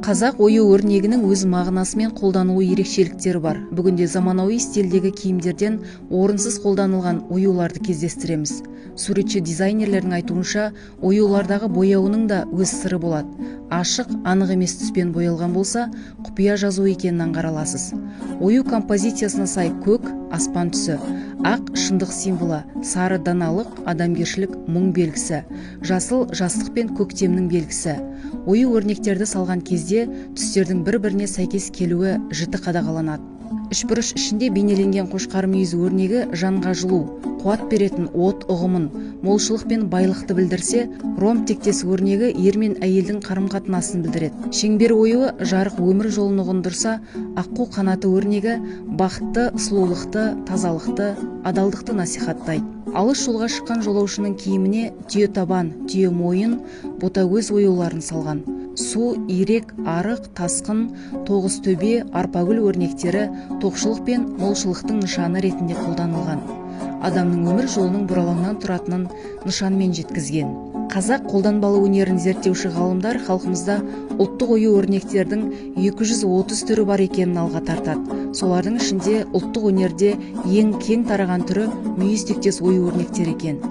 Қазақ ою өрнегінің өз мағынасы мен қолдануы ерекшеліктері бар. Бүгінде заманауи стильдегі киімдерден орынсыз қолданылған оюларды кездестіреміз. Суретші дизайнерлердің айтуынша, оюлардағы бояуының да өз сыры болады. Ашық, анық емес түспен боялған болса, құпия жазу екенін аңғара аласыз. Ою композициясына сай көк, аспан түсі, ақ шындық символы, сары даналық, адамгершілік, мұң белгісі, жасыл жастық пен көктемнің белгісі. Ою өрнектерді салған кезде түстердің бір-біріне сәйкес келуі жіті қадағаланады. Үшбұрыш ішінде бейнеленген қошқар мүйіз өрнегі жанға жылу, қуат беретін от ұғымын, молшылық пен байлықты білдірсе, ромб тектес өрнегі ер мен әйелдің қарым-қатынасын білдіреді. Шеңбер оюы жарық өмір жолын ұғындырса, аққу қанаты өрнегі бақытты, сұлулықты, тазалықты, адалдықты насихаттайды. Алыс жолға шыққан жолаушының киіміне түйе табан, түйе мойын, ботагөз оюларын салған. Су, ирек, арық, тасқын, тоғыз төбе, арпагүл өрнектері тоқшылық пен молшылықтың нышаны ретінде қолданылған. Адамның өмір жолының бұралаңнан тұратынын нышанмен жеткізген. Қазақ қолданбалы өнерін зерттеуші ғалымдар халқымызда ұлттық ою өрнектердің 230 түрі бар екенін алға тартады. Солардың ішінде ұлттық өнерде ең кең тараған түрі мүйіз тектес ою өрнектері екен.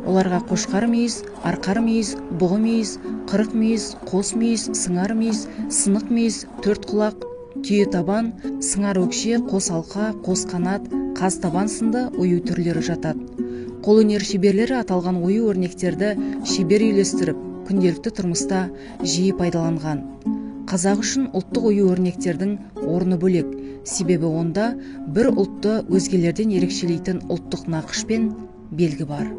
Оларға қошқар мүйіз, арқар мүйіз, бұғы мүйіз, қырық мүйіз, қос мүйіз, сыңар мүйіз, сынық мүйіз, төрт құлақ, түйе табан, сыңар өкше, қос алқа, қос қанат, қаз табан сынды ою түрлері жатады. Қолөнер шеберлері аталған ою өрнектерді шебер үйлестіріп, күнделікті тұрмыста жиі пайдаланған. Қазақ үшін ұлттық ою өрнектердің орны бөлек, себебі онда бір ұлтты өзгелерден ерекшелейтін ұлттық нақыш пен белгі бар.